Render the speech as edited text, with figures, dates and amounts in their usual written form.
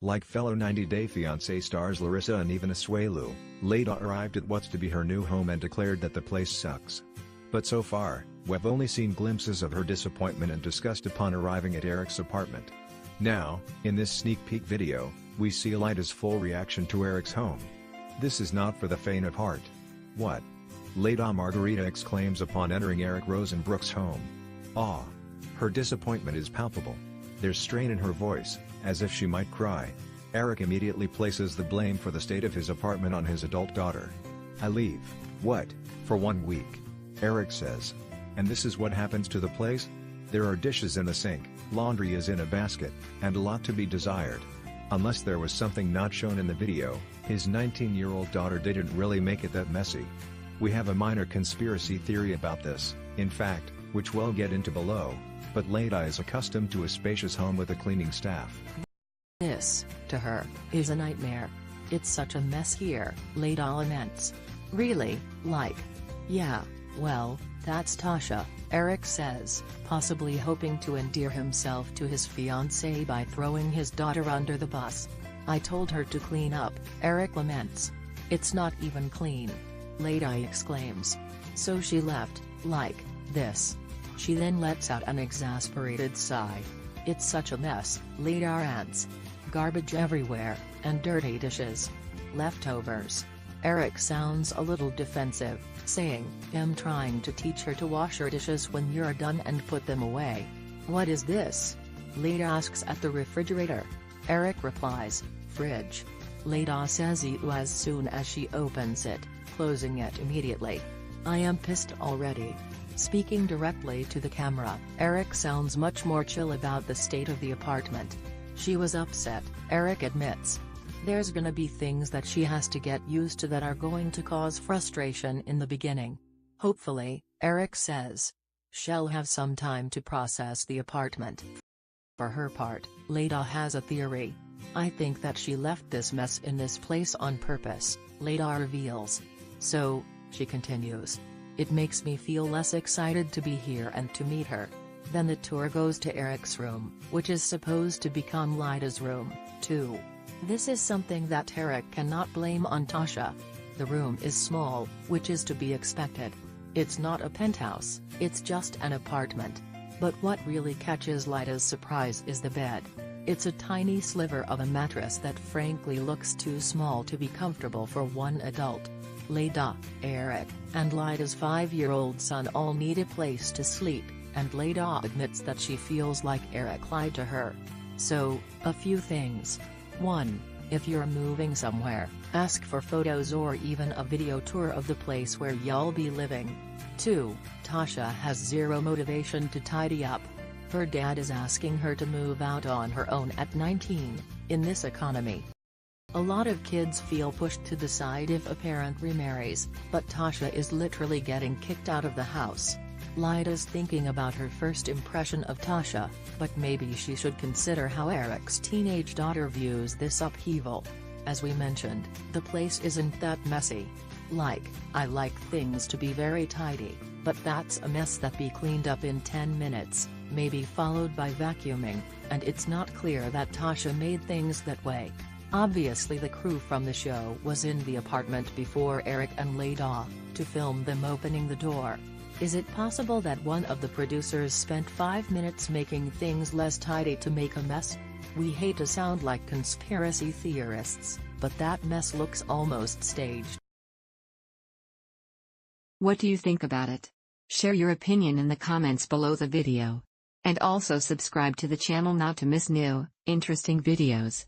Like fellow 90 Day Fiance stars Larissa and even Asuelu, Leida arrived at what's to be her new home and declared that the place sucks. But so far, we've only seen glimpses of her disappointment and disgust upon arriving at Eric's apartment. Now, in this sneak peek video, we see Leida's full reaction to Eric's home. This is not for the faint of heart. What? Leida Margarita exclaims upon entering Eric Rosenbrook's home. Ah! Her disappointment is palpable. There's strain in her voice, as if she might cry. Eric immediately places the blame for the state of his apartment on his adult daughter. "I leave, what, for 1 week?" Eric says. "And this is what happens to the place? There are dishes in the sink, laundry is in a basket, and a lot to be desired." Unless there was something not shown in the video, his 19-year-old daughter didn't really make it that messy. We have a minor conspiracy theory about this, in fact, which we'll get into below, but Leida is accustomed to a spacious home with a cleaning staff. This, to her, is a nightmare. "It's such a mess here," Leida laments. "Really, like?" "Yeah, well, that's Tasha," Eric says, possibly hoping to endear himself to his fiancée by throwing his daughter under the bus. "I told her to clean up," Eric laments. "It's not even clean," Leida exclaims. "So she left, like this." She then lets out an exasperated sigh. "It's such a mess," Leida rants. "Garbage everywhere, and dirty dishes. Leftovers." Eric sounds a little defensive, saying, "I'm trying to teach her to wash her dishes when you're done and put them away." "What is this?" Leida asks at the refrigerator. Eric replies, "Fridge." Leida says ew as soon as she opens it, closing it immediately. "I am pissed already." Speaking directly to the camera, Eric sounds much more chill about the state of the apartment. "She was upset," Eric admits. "There's gonna be things that she has to get used to that are going to cause frustration in the beginning. Hopefully," Eric says. "She'll have some time to process the apartment." For her part, Leida has a theory. "I think that she left this mess in this place on purpose," Leida reveals. "So," she continues, "it makes me feel less excited to be here and to meet her." Then the tour goes to Eric's room, which is supposed to become Leida's room, too. This is something that Eric cannot blame on Tasha. The room is small, which is to be expected. It's not a penthouse, it's just an apartment. But what really catches Leida's surprise is the bed. It's a tiny sliver of a mattress that frankly looks too small to be comfortable for one adult. Leida, Eric, and Leida's 5-year-old son all need a place to sleep, and Leida admits that she feels like Eric lied to her. So, a few things. 1. If you're moving somewhere, ask for photos or even a video tour of the place where you'll be living. 2. Tasha has zero motivation to tidy up. Her dad is asking her to move out on her own at 19, in this economy. A lot of kids feel pushed to decide if a parent remarries, but Tasha is literally getting kicked out of the house. Leida's thinking about her first impression of Tasha, but maybe she should consider how Eric's teenage daughter views this upheaval. As we mentioned, the place isn't that messy. Like, I like things to be very tidy, but that's a mess that be cleaned up in 10 minutes, maybe followed by vacuuming, and it's not clear that Tasha made things that way. Obviously the crew from the show was in the apartment before Eric and Leida, to film them opening the door. Is it possible that one of the producers spent 5 minutes making things less tidy to make a mess? We hate to sound like conspiracy theorists, but that mess looks almost staged. What do you think about it? Share your opinion in the comments below the video. And also subscribe to the channel not to miss new, interesting videos.